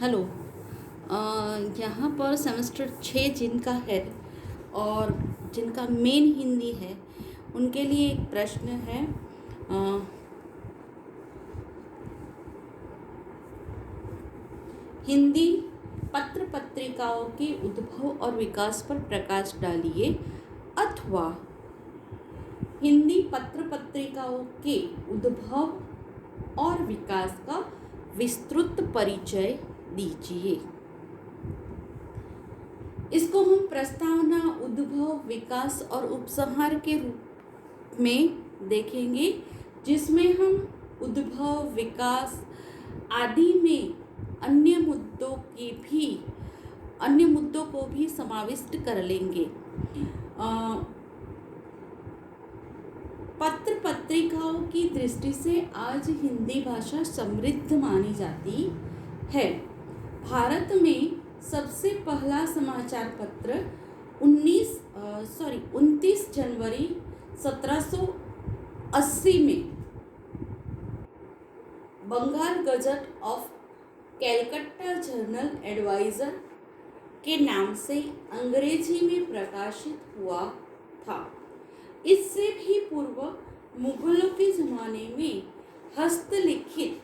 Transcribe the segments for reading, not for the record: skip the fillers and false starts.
Hello. यहाँ पर semester 6 जिनका है और जिनका मेन हिंदी है उनके लिए एक प्रश्न है। हिंदी पत्र पत्रिकाओं के उद्भव और विकास पर प्रकाश डालिए, अथवा हिंदी पत्र पत्रिकाओं के उद्भव और विकास का विस्तृत परिचय दीजिए। इसको हम प्रस्तावना, उद्भव, विकास और उपसंहार के रूप में देखेंगे, जिसमें हम उद्भव, विकास आदि में अन्य मुद्दों को भी समाविष्ट कर लेंगे। पत्र पत्रिकाओं की दृष्टि से आज हिंदी भाषा समृद्ध मानी जाती है। भारत में सबसे पहला समाचार पत्र 29 जनवरी 1780 में Bengal gazette of Calcutta journal advertiser के नाम से अंग्रेजी में प्रकाशित हुआ था। इससे भी पूर्व मुगलों के जमाने में हस्तलिखित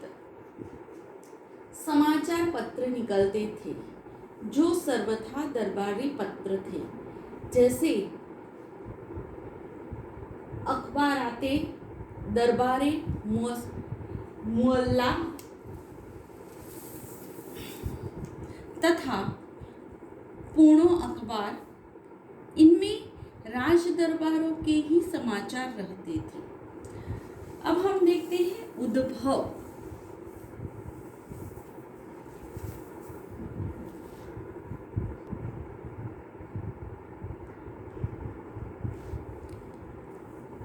समाचार पत्र निकलते थे, जो सर्वथा दरबारी पत्र थे, जैसे अखबाराते दरबारे मुअल्ला तथा पूर्णो अखबार। इनमें राज दरबारों के ही समाचार रहते थे। अब हम देखते हैं उद्भव।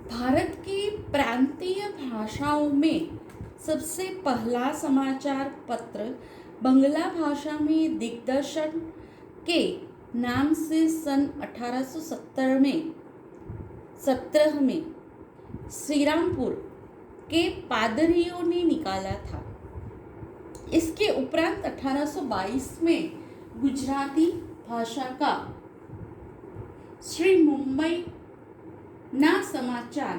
भारत की प्रांतीय भाषाओं में सबसे पहला समाचार पत्र बंगला भाषा में दिग्दर्शन के नाम से सन 1817 में श्रीरामपुर के पादरियों ने निकाला था। इसके उपरांत 1822 में गुजराती भाषा का श्री मुंबई ना समाचार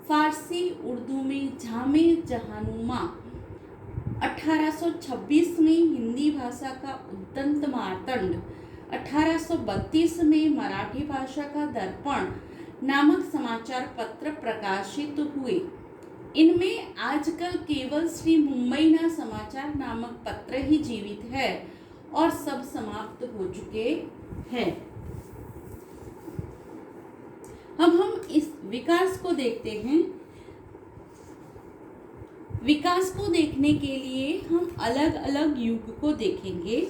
फारसी उर्दू में जामे जहानुमा, 1826 में हिंदी भाषा का उद्दंत मार्तंड, 1832 में मराठी भाषा का दर्पण नामक समाचार पत्र प्रकाशित हुए। इनमें आजकल केवल श्री मुंबई ना समाचार नामक पत्र ही जीवित है और सब समाप्त हो चुके हैं। अब हम इस विकास को देखते हैं। विकास को देखने के लिए हम अलग अलग युग को देखेंगे,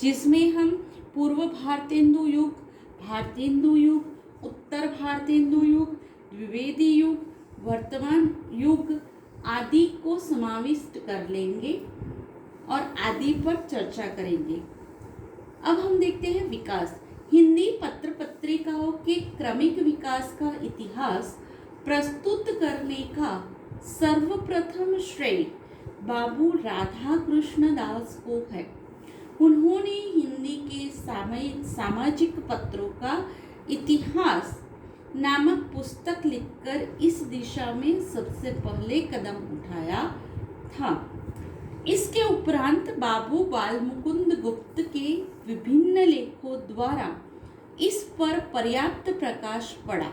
जिसमें हम पूर्व भारतेंदु युग, भारतेंदु युग, उत्तर भारतेंदु युग, द्विवेदी युग, वर्तमान युग आदि को समाविष्ट कर लेंगे और आदि पर चर्चा करेंगे। अब हम देखते हैं विकास। हिंदी पत्र पत्रिकाओं के क्रमिक विकास का इतिहास प्रस्तुत करने का सर्वप्रथम श्रेय बाबू राधाकृष्ण दास को है। उन्होंने हिंदी के सामाजिक पत्रों का इतिहास नामक पुस्तक लिखकर इस दिशा में सबसे पहले कदम उठाया था। इसके उपरांत बाबू बालमुकुंद गुप्त के विभिन्न लेखों द्वारा इस पर पर्याप्त प्रकाश पड़ा।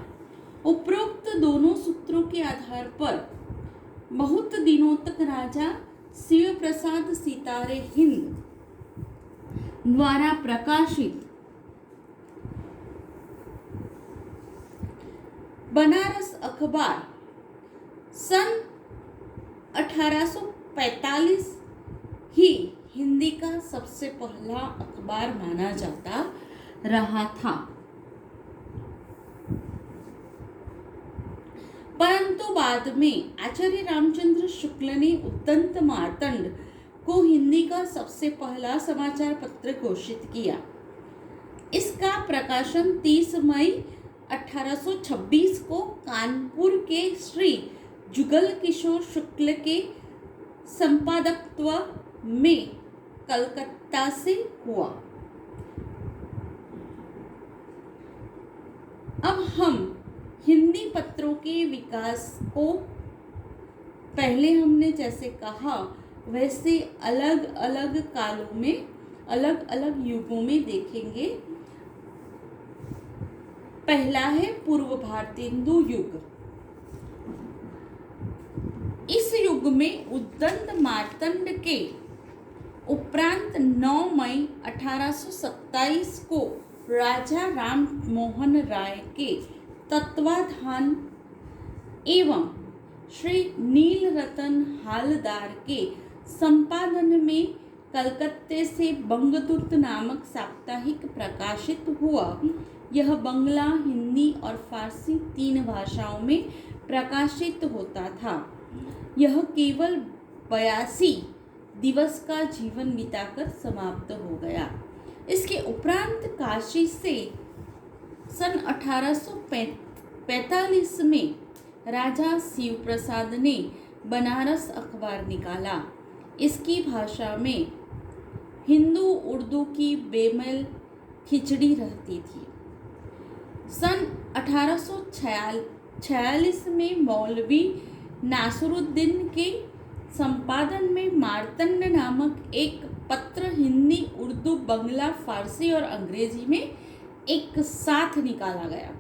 उपरोक्त दोनों सूत्रों के आधार पर बहुत दिनों तक राजा शिव प्रसाद सितारे हिंद द्वारा प्रकाशित बनारस अखबार सन 1845 ही हिंदी का सबसे पहला अखबार माना जाता रहा था। परंतु बाद में आचार्य रामचंद्र शुक्ल ने उद्दंत मार्तंड को हिंदी का सबसे पहला समाचार पत्र घोषित किया। इसका प्रकाशन 30 मई 1826 को कानपुर के श्री जुगल किशोर शुक्ल के संपादकत्व में कलकत्ता से हुआ। अब हम हिंदी पत्रों के विकास को पहले हमने जैसे कहा वैसे अलग अलग कालों में, अलग अलग युगों में देखेंगे। पहला है पूर्व भारतेंदु युग। इस युग में उद्दंड मार्तंड के उपरांत 9 मई 1827 को राजा राम मोहन राय के तत्वाधान एवं श्री नील रतन हालदार के संपादन में कलकत्ते से बंगदूत नामक साप्ताहिक प्रकाशित हुआ। यह बंगला, हिंदी और फारसी 3 भाषाओं में प्रकाशित होता था। यह केवल 82 दिवस का जीवन बिताकर समाप्त हो गया। इसके उपरांत काशी से सन 1845 में राजा शिव प्रसाद ने बनारस अखबार निकाला। इसकी भाषा में हिंदू उर्दू की बेमेल खिचड़ी रहती थी। सन 1846 में मौलवी नासरुद्दीन के संपादन में मार्तंड नामक एक पत्र हिंदी, उर्दू, बंगला, फारसी और अंग्रेजी में एक साथ निकाला गया।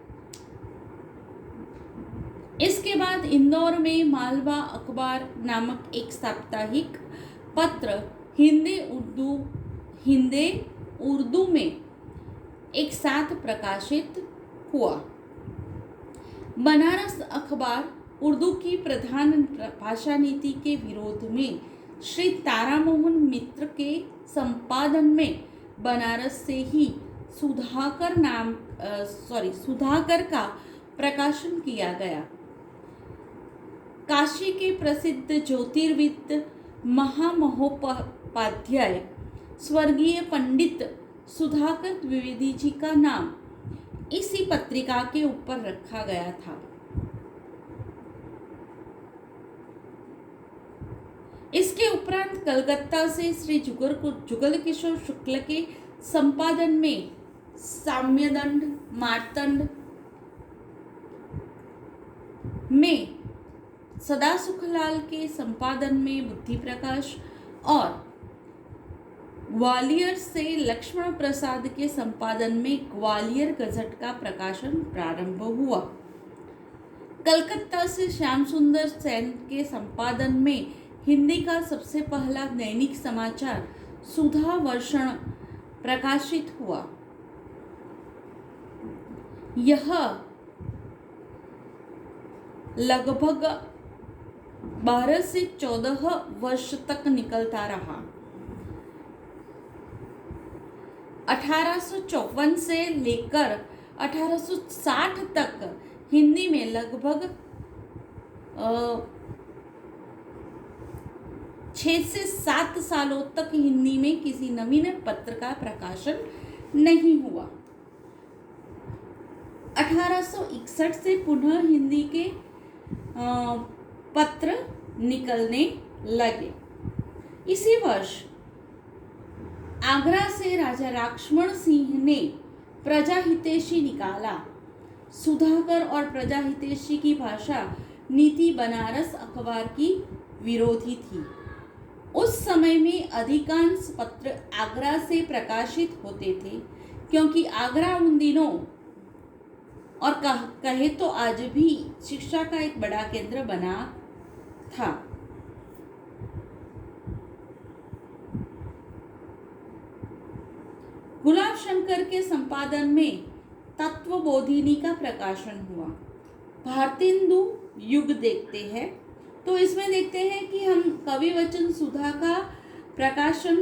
इसके बाद इंदौर में मालवा अखबार नामक एक साप्ताहिक पत्र हिंदी उर्दू में एक साथ प्रकाशित हुआ। बनारस अखबार उर्दू की प्रधान भाषा नीति के विरोध में श्री तारामोहन मित्र के संपादन में बनारस से ही सुधाकर का प्रकाशन किया गया। काशी के प्रसिद्ध ज्योतिर्विद महामहोपाध्याय स्वर्गीय पंडित सुधाकर द्विवेदी जी का नाम इसी पत्रिका के ऊपर रखा गया था। इसके उपरांत कलकत्ता से श्री जुगल किशोर शुक्ल के संपादन में साम्यदंड, मार्तंड में सदासुखलाल के संपादन में बुद्धि प्रकाश और ग्वालियर से लक्ष्मण प्रसाद के संपादन में ग्वालियर गजट का प्रकाशन प्रारंभ हुआ। कलकत्ता से श्याम सुंदर सेन के संपादन में हिंदी का सबसे पहला दैनिक समाचार सुधा वर्षण प्रकाशित हुआ। यह लगभग 12 से 14 वर्ष तक निकलता रहा। 1854 से लेकर 1860 तक हिंदी में लगभग 6 से 7 सालों तक हिंदी में किसी नवीन पत्र का प्रकाशन नहीं हुआ। 1861 से पुनः हिंदी के पत्र निकलने लगे। इसी वर्ष आगरा से राजा राक्षमण सिंह ने प्रजाहितेशी निकाला। सुधाकर और प्रजाहितेशी की भाषा नीति बनारस अखबार की विरोधी थी। उस समय में अधिकांश पत्र आगरा से प्रकाशित होते थे, क्योंकि आगरा उन दिनों और कहे तो आज भी शिक्षा का एक बड़ा केंद्र बना था। गुलाब शंकर के संपादन में तत्वबोधिनी का प्रकाशन हुआ। भारतेंदु युग देखते हैं तो इसमें देखते हैं कि हम कवि वचन सुधा का प्रकाशन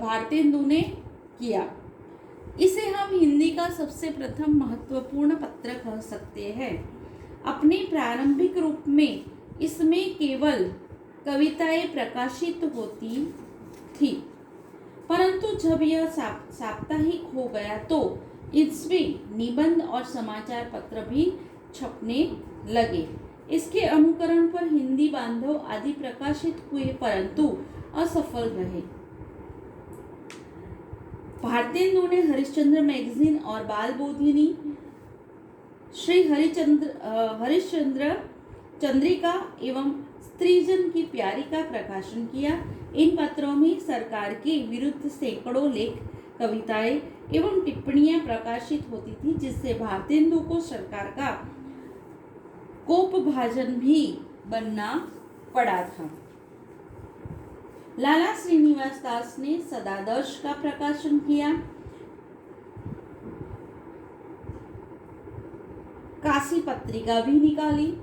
भारतेंदु ने किया। इसे हम हिंदी का सबसे प्रथम महत्वपूर्ण पत्र कह सकते हैं। अपने प्रारंभिक रूप में इसमें केवल कविताएं प्रकाशित होती थी, परंतु जब यह साप्ताहिक हो गया तो इसमें निबंध और समाचार पत्र भी छपने लगे। इसके अनुकरण पर हिंदी बांधव आदि प्रकाशित हुए, परंतु असफल रहे। भारतेंदु ने हरिश्चंद्र मैगजीन और बाल बोधिनी, श्री हरिश्चंद्र चंद्रिका एवं स्त्रीजन की प्यारी का प्रकाशन किया। इन पत्रों में सरकार के विरुद्ध सैकड़ों लेख, कविताएं एवं टिप्पणियां प्रकाशित होती थी, जिससे भारतेंदु को सरकार का कोपभाजन भी बनना पड़ा था। लाला श्रीनिवास दास ने सदादर्श का प्रकाशन किया। काशी पत्रिका भी निकाली।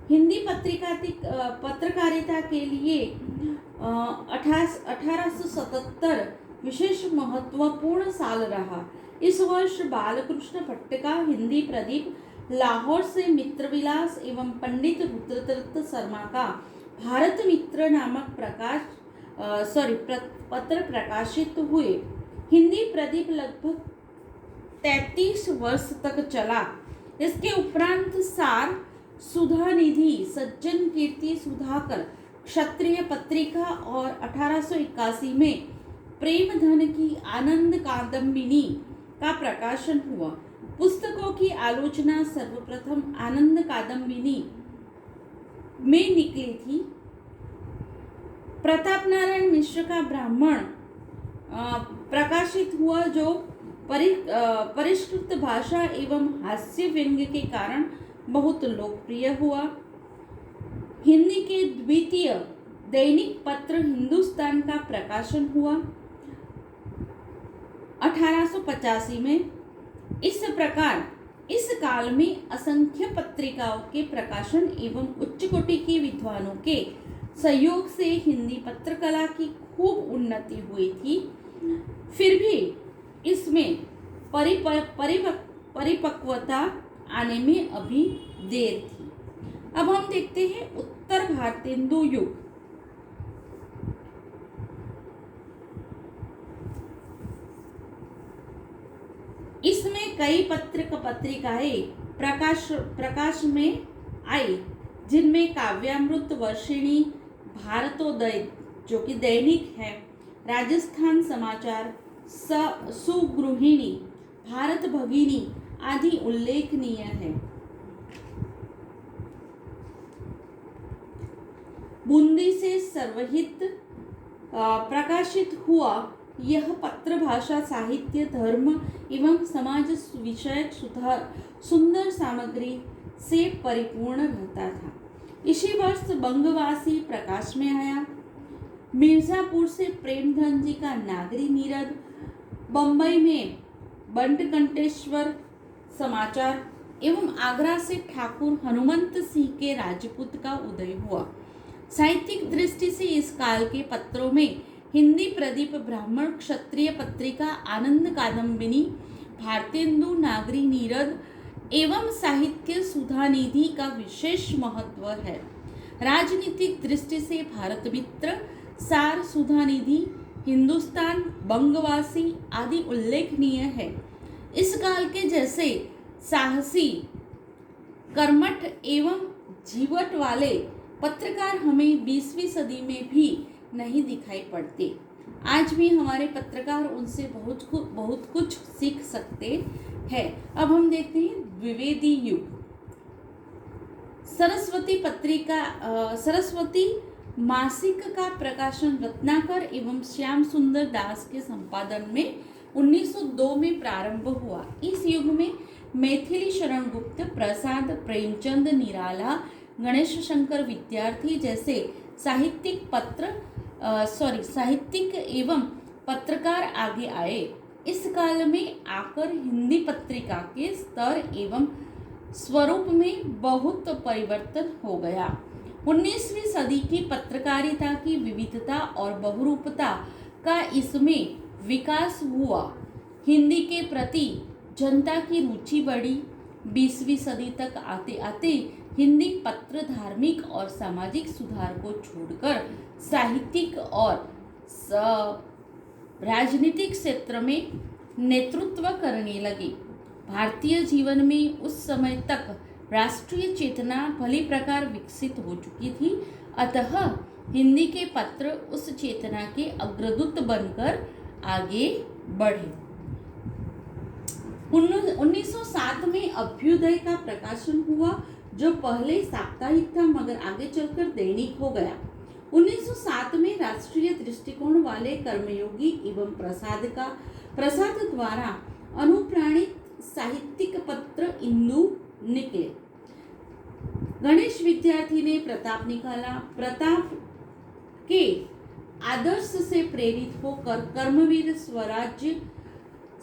हिंदी पत्रकारिता के लिए 1877 विशेष महत्वपूर्ण साल रहा। इस वर्ष बालकृष्ण भट्ट का हिंदी प्रदीप, लाहौर से मित्रविलास एवं पंडित रुद्रदत्त शर्मा का भारत मित्र नामक पत्र प्रकाशित हुए। हिंदी प्रदीप लगभग 33 वर्ष तक चला। इसके उपरांत सार, सुधा निधि, सज्जन कीर्ति सुधाकर, क्षत्रिय पत्रिका और 1881 में प्रेमधन की आनंद कादम्बिनी का प्रकाशन हुआ। पुस्तकों की आलोचना सर्वप्रथम आनंद कादम्बिनी में निकली थी। प्रताप नारायण मिश्र का ब्राह्मण प्रकाशित हुआ, जो परिष्कृत भाषा एवं हास्य व्यंग्य के कारण बहुत लोकप्रिय हुआ। हिंदी के द्वितीय दैनिक पत्र हिंदुस्तान का प्रकाशन हुआ 1885 में। इस प्रकार इस काल में असंख्य पत्रिकाओं के प्रकाशन एवं उच्च कोटि के विद्वानों के सहयोग से हिंदी पत्रकला की खूब उन्नति हुई थी। फिर भी इसमें परिपक्वता आने में अभी देर थी। अब हम देखते हैं उत्तर भारतेंदु युग। इसमें कई पत्रिकाएं प्रकाश में आई, जिनमें काव्यामृत, वर्षिणी, भारतोदय जो कि दैनिक है, राजस्थान समाचार, सुगृहिणी, भारत भगिनी आदि उल्लेखनीय है। बूंदी से सर्वहित प्रकाशित हुआ यह पत्र भाषा, साहित्य, धर्म एवं समाज विषयक सुंदर सामग्री से परिपूर्ण रहता था। इसी वर्ष बंगवासी प्रकाश में आया। मिर्जापुर से प्रेमधन जी का नागरी नीरद, बंबई में बंटकंटेश्वर समाचार एवं आगरा से ठाकुर हनुमंत सिंह के राजपूत का उदय हुआ। साहित्यिक दृष्टि से इस काल के पत्रों में हिंदी प्रदीप, ब्राह्मण, क्षत्रिय पत्रिका, आनंद कादम्बिनी, भारतेंदु, नागरी नीरद एवं साहित्य सुधानिधि का विशेष महत्व है। राजनीतिक दृष्टि से भारत मित्र, सार, सुधानिधि, हिंदुस्तान, बंगवासी आदि उल्लेखनीय है। इस काल के जैसे साहसी, कर्मठ एवं जीवट वाले पत्रकार हमें 20वीं सदी में भी नहीं दिखाई पड़ते। आज भी हमारे पत्रकार उनसे बहुत कुछ सीख सकते हैं। अब हम देखते हैं द्विवेदी युग। सरस्वती मासिक का प्रकाशन रत्नाकर एवं श्याम सुंदर दास के संपादन में 1902 में प्रारंभ हुआ। इस युग में मैथिली शरण गुप्त, प्रसाद, प्रेमचंद निराला, गणेश शंकर विद्यार्थी जैसे साहित्यिक एवं पत्रकार आगे आए। इस काल में आकर हिंदी पत्रिका के स्तर एवं स्वरूप में बहुत परिवर्तन हो गया। 19वीं सदी की पत्रकारिता की विविधता और बहुरूपता का इसमें विकास हुआ। हिंदी के प्रति जनता की रुचि बढ़ी। 20वीं सदी तक आते आते हिंदी पत्र धार्मिक और सामाजिक सुधार को छोड़कर साहित्यिक और राजनीतिक क्षेत्र में नेतृत्व करने लगे। भारतीय जीवन में उस समय तक राष्ट्रीय चेतना भली प्रकार विकसित हो चुकी थी, अतः हिंदी के पत्र उस चेतना के अग्रदूत बनकर आगे बढ़े। 1907 में अभ्युदय का प्रकाशन हुआ, जो पहले साप्ताहिक था मगर आगे चलकर दैनिक हो गया। 1907 में राष्ट्रीय दृष्टिकोण वाले कर्मयोगी एवं प्रसाद द्वारा अनुप्राणित साहित्यिक पत्र इंदु निकले। गणेश विद्यार्थी ने प्रताप निकाला। प्रताप के आदर्श से प्रेरित होकर कर्मवीर, स्वराज्य,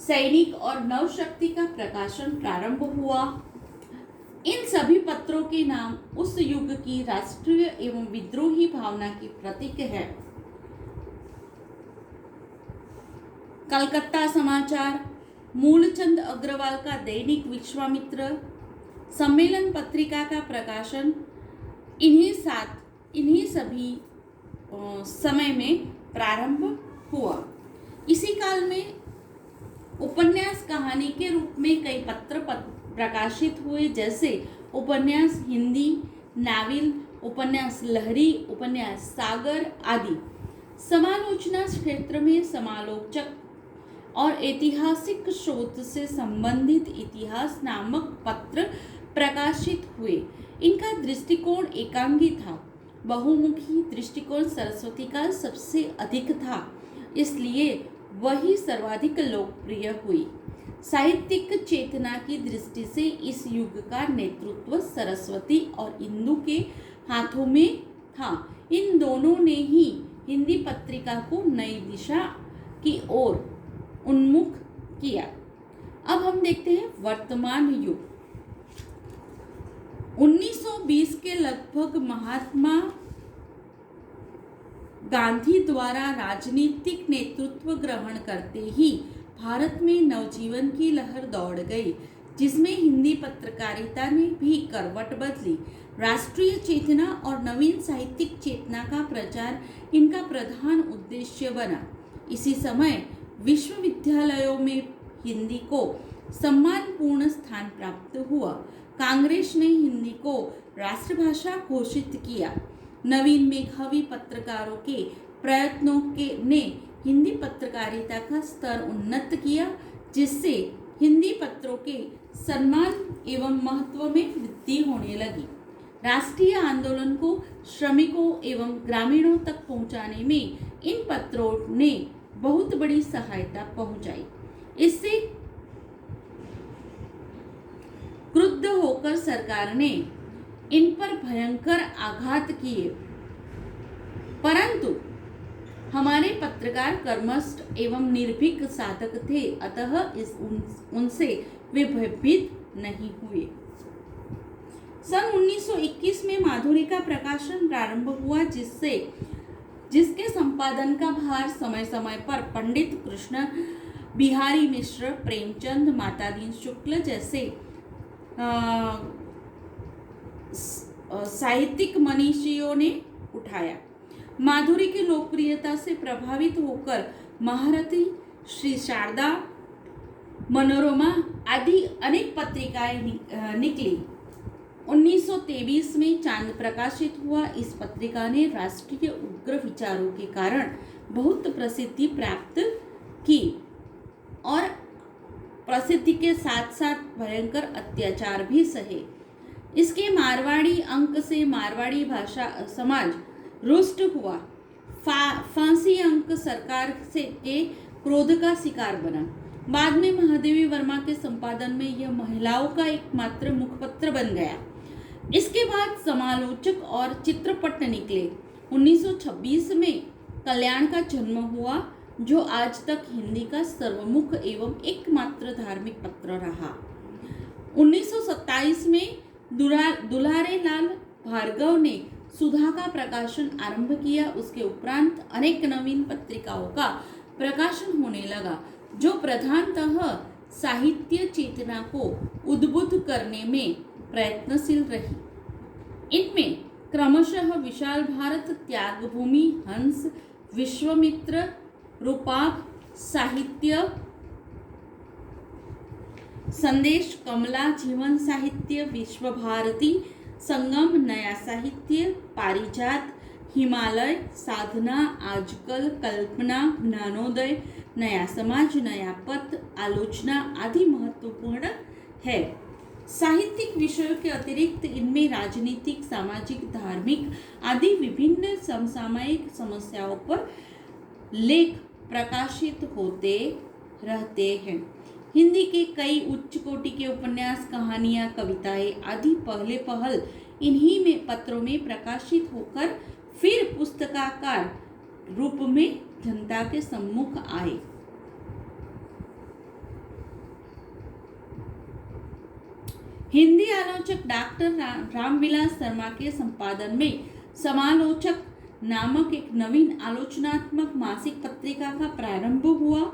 सैनिक और नवशक्ति का प्रकाशन प्रारंभ हुआ। इन सभी पत्रों के नाम उस युग की राष्ट्रीय एवं विद्रोही भावना की प्रतीक है। कलकत्ता समाचार, मूलचंद अग्रवाल का दैनिक विश्वामित्र, सम्मेलन पत्रिका का प्रकाशन इन्हीं सभी समय में प्रारंभ हुआ। इसी काल में उपन्यास कहानी के रूप में कई पत्र प्रकाशित हुए, जैसे उपन्यास हिंदी, नावल, उपन्यास लहरी, उपन्यास सागर आदि। समालोचना क्षेत्र में समालोचक और ऐतिहासिक शोध से संबंधित इतिहास नामक पत्र प्रकाशित हुए। इनका दृष्टिकोण एकांगी था। बहुमुखी दृष्टिकोण सरस्वती का सबसे अधिक था, इसलिए वही सर्वाधिक लोकप्रिय हुई। साहित्यिक चेतना की दृष्टि से इस युग का नेतृत्व सरस्वती और इंदु के हाथों में था। इन दोनों ने ही हिंदी पत्रिका को नई दिशा की ओर उन्मुख किया। अब हम देखते हैं वर्तमान युग। 1920 के लगभग महात्मा गांधी द्वारा राजनीतिक नेतृत्व ग्रहण करते ही भारत में नवजीवन की लहर दौड़ गई, जिसमें हिंदी पत्रकारिता ने भी करवट बदली। राष्ट्रीय चेतना और नवीन साहित्यिक चेतना का प्रचार इनका प्रधान उद्देश्य बना। इसी समय विश्वविद्यालयों में हिंदी को सम्मानपूर्ण स्थान प्राप्त हुआ। कांग्रेस ने हिंदी को राष्ट्रभाषा घोषित किया। नवीन मेधावी पत्रकारों के प्रयत्नों ने हिंदी पत्रकारिता का स्तर उन्नत किया, जिससे हिंदी पत्रों के सम्मान एवं महत्व में वृद्धि होने लगी। राष्ट्रीय आंदोलन को श्रमिकों एवं ग्रामीणों तक पहुंचाने में इन पत्रों ने बहुत बड़ी सहायता पहुंचाई। इससे क्रुद्ध होकर सरकार ने इन पर भयंकर आघात किए, परंतु हमारे पत्रकार कर्मठ एवं निर्भीक साधक थे, अतः उनसे वे भयभीत नहीं हुए। सन 1921 में माधुरी का प्रकाशन प्रारंभ हुआ, जिसके संपादन का भार समय समय पर पंडित कृष्ण बिहारी मिश्र, प्रेमचंद, मातादीन शुक्ल जैसे साहित्यिक मनीषियों ने उठाया। माधुरी की लोकप्रियता से प्रभावित होकर महारथी, श्री शारदा, मनोरमा आदि अनेक पत्रिकाएं निकली। 1923 में चांद प्रकाशित हुआ। इस पत्रिका ने राष्ट्रीय उग्र विचारों के कारण बहुत प्रसिद्धि प्राप्त की और प्रसिद्धि के साथ साथ भयंकर अत्याचार भी सहे। इसके मारवाड़ी अंक से मारवाड़ी भाषा समाज रुष्ट हुआ। फांसी अंक सरकार के क्रोध का शिकार बना। बाद में महादेवी वर्मा के संपादन में यह महिलाओं का एकमात्र मुखपत्र बन गया। इसके बाद समालोचक और चित्रपट निकले। 1926 में कल्याण का जन्म हुआ, जो आज तक हिंदी का सर्वमुख एवं एकमात्र धार्मिक पत्र रहा। 1927 में दुलारे लाल भार्गव ने सुधा का प्रकाशन आरंभ किया। उसके उपरांत अनेक नवीन पत्रिकाओं का प्रकाशन होने लगा, जो प्रधानतः साहित्य चेतना को उद्बुद्ध करने में प्रयत्नशील रही। इनमें क्रमशः विशाल भारत, त्यागभूमि, हंस, विश्वामित्र, रूपाभ, साहित्य संदेश, कमला, जीवन साहित्य, विश्व भारती, संगम, नया साहित्य, पारिजात, हिमालय, साधना, आजकल, कल्पना, ज्ञानोदय, नया समाज, नया पथ, आलोचना आदि महत्वपूर्ण है। साहित्यिक विषयों के अतिरिक्त इनमें राजनीतिक, सामाजिक, धार्मिक आदि विभिन्न समसामयिक समस्याओं पर लेख प्रकाशित होते रहते हैं। हिंदी के कई उच्च कोटि के उपन्यास, कहानियां, कविताएं आदि पहले पहल इन्हीं में पत्रों में प्रकाशित होकर फिर पुस्तकाकार रूप में जनता के सम्मुख आए। हिंदी आलोचक डॉक्टर रामविलास शर्मा के संपादन में समालोचक नामक एक नवीन आलोचनात्मक मासिक पत्रिका का प्रारंभ हुआ।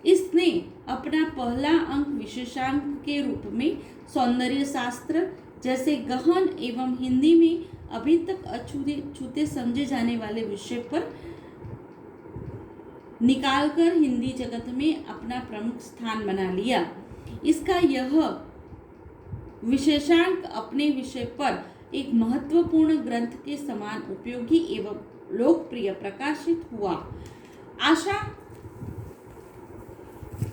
इसने अपना पहला अंक विशेषांक के रूप में सौंदर्य शास्त्र जैसे गहन एवं हिंदी में अभी तक अछूते समझे जाने वाले विषय पर निकालकर हिंदी जगत में अपना प्रमुख स्थान बना लिया। इसका यह विशेषांक अपने विषय पर एक महत्वपूर्ण ग्रंथ के समान उपयोगी एवं लोकप्रिय प्रकाशित हुआ। आशा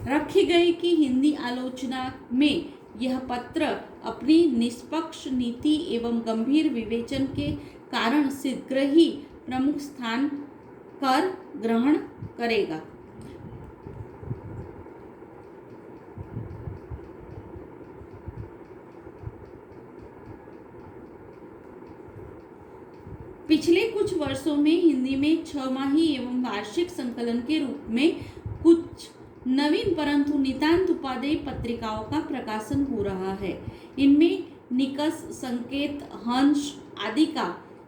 रखी गई कि हिंदी आलोचना में यह पत्र अपनी निष्पक्ष नीति एवं गंभीर विवेचन के कारण शीघ्र ही प्रमुख स्थान कर ग्रहण करेगा। पिछले कुछ वर्षों में हिंदी में 6 माही एवं वार्षिक संकलन के रूप में कुछ नवीन परंतु नितांत उपादेय पत्रिकाओं का प्रकाशन हो रहा है। इनमें निकष, संकेत, हंस आदि का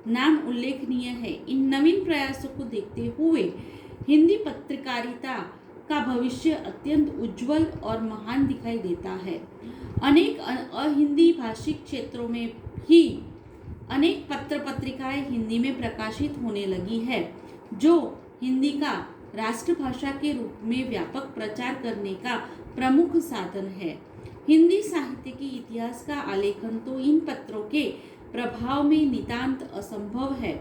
नाम उल्लेखनीय है। इन नवीन प्रयासों को देखते हुए हिंदी पत्रकारिता का भविष्य अत्यंत उज्जवल और महान दिखाई देता है। अनेक अहिंदी भाषिक क्षेत्रों में ही अनेक पत्र पत्रिकाएं हिंदी में प्रकाशित होने लगी है, जो हिंदी का राष्ट्रभाषा के रूप में व्यापक प्रचार करने का प्रमुख साधन है। हिंदी साहित्य के इतिहास का आलेखन तो इन पत्रों के प्रभाव में नितांत असंभव है।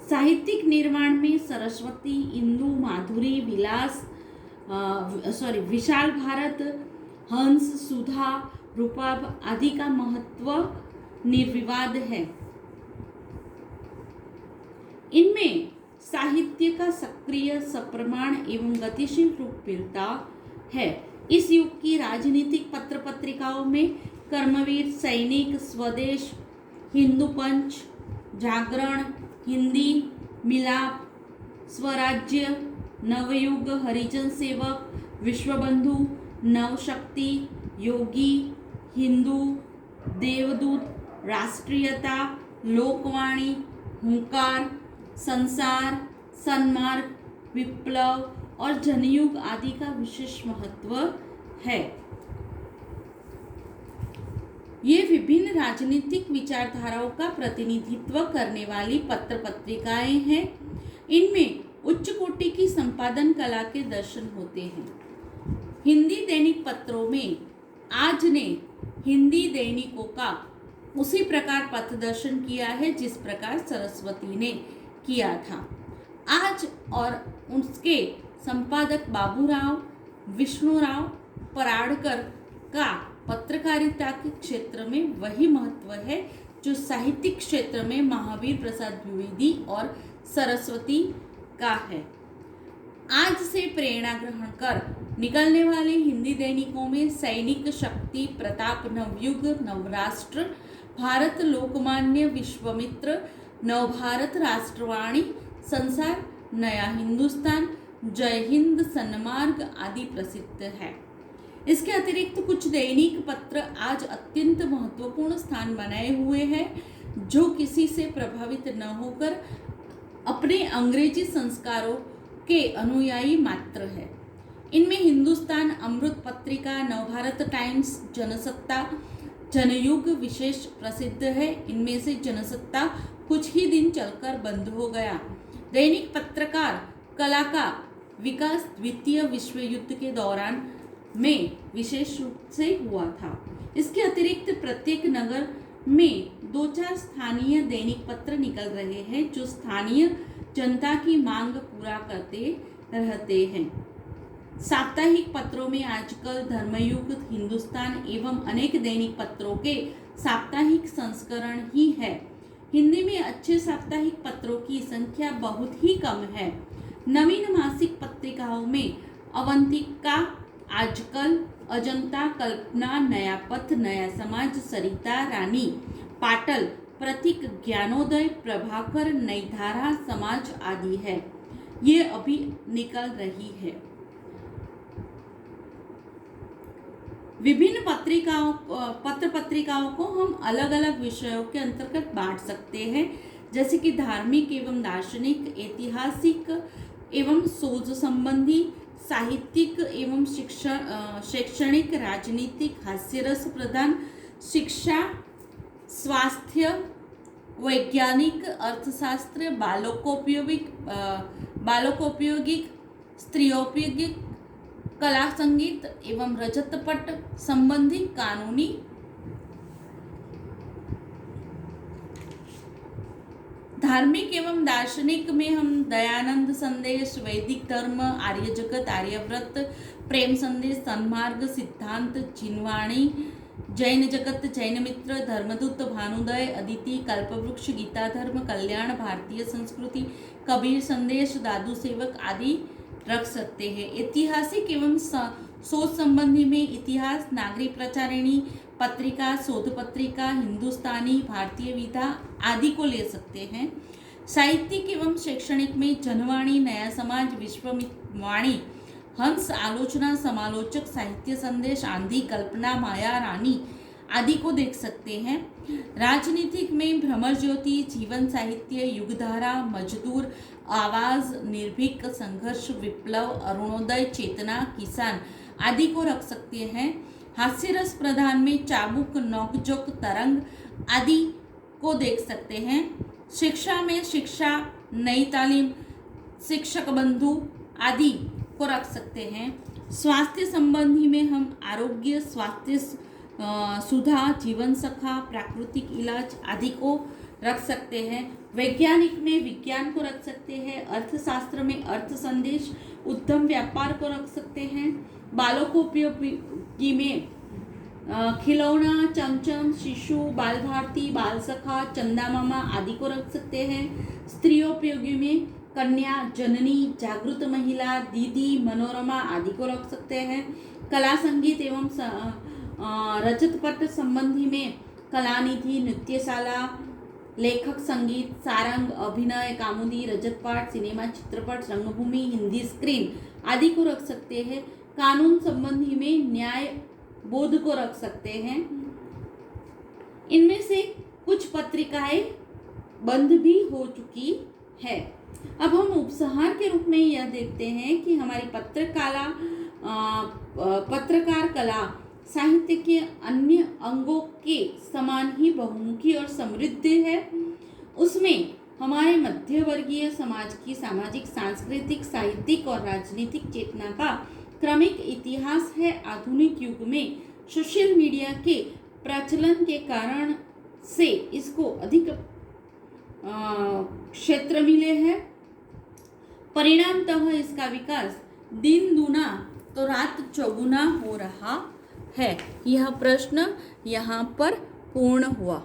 साहित्यिक निर्माण में सरस्वती, इंदु, माधुरी, विशाल भारत, हंस, सुधा, रूपा आदि का महत्व निर्विवाद है। इनमें साहित्य का सक्रिय, सप्रमाण एवं गतिशील रूप मिलता है। इस युग की राजनीतिक पत्र पत्रिकाओं में कर्मवीर, सैनिक, स्वदेश, हिंदू पंच, जागरण, हिंदी मिलाप, स्वराज्य, नवयुग, हरिजन सेवक, विश्वबंधु, नवशक्ति, योगी, हिंदू, देवदूत, राष्ट्रीयता, लोकवाणी, हुंकार, संसार, सन्मार्ग, विप्लव और जनयुग आदि का विशेष महत्व है। ये विभिन्न राजनीतिक विचारधाराओं का प्रतिनिधित्व करने वाली पत्र पत्रिकाएं हैं। इनमें उच्च कोटि की संपादन कला के दर्शन होते हैं। हिंदी दैनिक पत्रों में आज ने हिंदी दैनिकों का उसी प्रकार पथदर्शन किया है जिस प्रकार सरस्वती ने किया था। आज और उसके संपादक बाबूराव विष्णुराव पराड़कर का पत्रकारिता के क्षेत्र में वही महत्व है जो साहित्यिक क्षेत्र में महावीर प्रसाद द्विवेदी और सरस्वती का है। आज से प्रेरणा ग्रहण कर निकलने वाले हिंदी दैनिकों में सैनिक, शक्ति, प्रताप, नवयुग, नवराष्ट्र, भारत, लोकमान्य, विश्वामित्र, नवभारत, राष्ट्रवाणी, संसार, नया हिंदुस्तान, जय हिंद, सन्मार्ग आदि प्रसिद्ध है। इसके अतिरिक्त कुछ दैनिक पत्र आज अत्यंत महत्वपूर्ण स्थान बनाए हुए हैं, जो किसी से प्रभावित न होकर अपने अंग्रेजी संस्कारों के अनुयायी मात्र है। इनमें हिंदुस्तान अमृत पत्रिका, नवभारत टाइम्स, जनसत्ता, जनयुग विशेष प्रसिद्ध है। इनमें से जनसत्ता कुछ ही दिन चलकर बंद हो गया। दैनिक पत्रकार कला का विकास द्वितीय विश्व युद्ध के दौरान में विशेष रूप से हुआ था। इसके अतिरिक्त प्रत्येक नगर में 2-4 स्थानीय दैनिक पत्र निकल रहे हैं जो स्थानीय जनता की मांग पूरा करते रहते हैं। साप्ताहिक पत्रों में आजकल धर्मयुग, हिंदुस्तान एवं अनेक दैनिक पत्रों के साप्ताहिक संस्करण ही है। हिंदी में अच्छे साप्ताहिक पत्रों की संख्या बहुत ही कम है। नवीन मासिक पत्रिकाओं में अवंतिका, आजकल, अजंता, कल्पना, नया पथ, नया समाज, सरिता, रानी, पाटल, प्रतीक, ज्ञानोदय, प्रभाकर, नई धारा, समाज आदि है। ये अभी निकल रही है। विभिन्न पत्र पत्रिकाओं को हम अलग अलग विषयों के अंतर्गत बांट सकते हैं, जैसे कि धार्मिक एवं दार्शनिक, ऐतिहासिक एवं शोध संबंधी, साहित्यिक एवं शैक्षणिक, राजनीतिक, हास्यरस प्रधान, शिक्षा, स्वास्थ्य, वैज्ञानिक, अर्थशास्त्र, बालकोपयोगिक, स्त्रियोपयोगिक, कला संगीत एवं रजतपट संबंधी, कानूनी, धार्मिक एवं दार्शनिक में हम दयानंद संदेश, वैदिक धर्म, आर्य जगत, आर्यव्रत, प्रेम संदेश, सन्मार्ग, सिद्धांत, जिनवाणी, जैन जगत, जैन मित्र, धर्मदूत, भानुदय, अदिति, कल्पवृक्ष, गीता धर्म, कल्याण, भारतीय संस्कृति, कबीर संदेश, दादू सेवक आदि रख सकते हैं। ऐतिहासिक एवं शोध संबंधी में इतिहास, नागरिक प्रचारिणी पत्रिका, शोध पत्रिका, हिंदुस्तानी, भारतीय विधा आदि को ले सकते हैं। साहित्यिक एवं शैक्षणिक में जनवाणी, नया समाज, विश्ववाणी, हंस, आलोचना, समालोचक, साहित्य संदेश, आंधी, कल्पना, माया, रानी आदि को देख सकते हैं। राजनीतिक में भ्रमर ज्योति, जीवन साहित्य, युगधारा, मजदूर, आवाज, निर्भीक, संघर्ष, विप्लव, अरुणोदय, चेतना, किसान आदि को रख सकते हैं। हास्यरस प्रधान में चाबुक, नोकझोंक, तरंग आदि को देख सकते हैं। शिक्षा में शिक्षा, नई तालीम, शिक्षक बंधु आदि को रख सकते हैं। स्वास्थ्य संबंधी में हम आरोग्य, स्वास्थ्य सुधा, जीवन सखा, प्राकृतिक इलाज आदि को रख सकते हैं। वैज्ञानिक में विज्ञान को रख सकते हैं। अर्थशास्त्र में अर्थ संदेश, उद्यम, व्यापार को रख सकते हैं। बालकोपयोगी में खिलौना, चमचम, शिशु, बाल भारती, बाल सखा, चंदा मामा आदि को रख सकते हैं। स्त्रियोपयोगी में कन्या, जननी, जागृत महिला, दीदी, मनोरमा आदि को रख सकते हैं। कला संगीत एवं रजतपट संबंधी में कलानिधि, नृत्यशाला, लेखक संगीत, सारंग, अभिनय, कामुदी, रजतपाट, सिनेमा, चित्रपट, रंगभूमि, हिंदी स्क्रीन आदि को रख सकते हैं। कानून संबंधी में न्याय बोध को रख सकते हैं। इनमें से कुछ पत्रिकाएं बंद भी हो चुकी है। अब हम उपसंहार के रूप में यह देखते हैं कि हमारी पत्रकार कला साहित्य के अन्य अंगों के समान ही बहुमुखी और समृद्ध है। उसमें हमारे मध्यवर्गीय समाज की सामाजिक, सांस्कृतिक, साहित्यिक और राजनीतिक चेतना का क्रमिक इतिहास है। आधुनिक युग में सोशल मीडिया के प्रचलन के कारण से इसको अधिक क्षेत्र मिले हैं। परिणामतः इसका विकास दिन दूना तो रात चौगुना हो रहा है। यह प्रश्न यहाँ पर पूर्ण हुआ।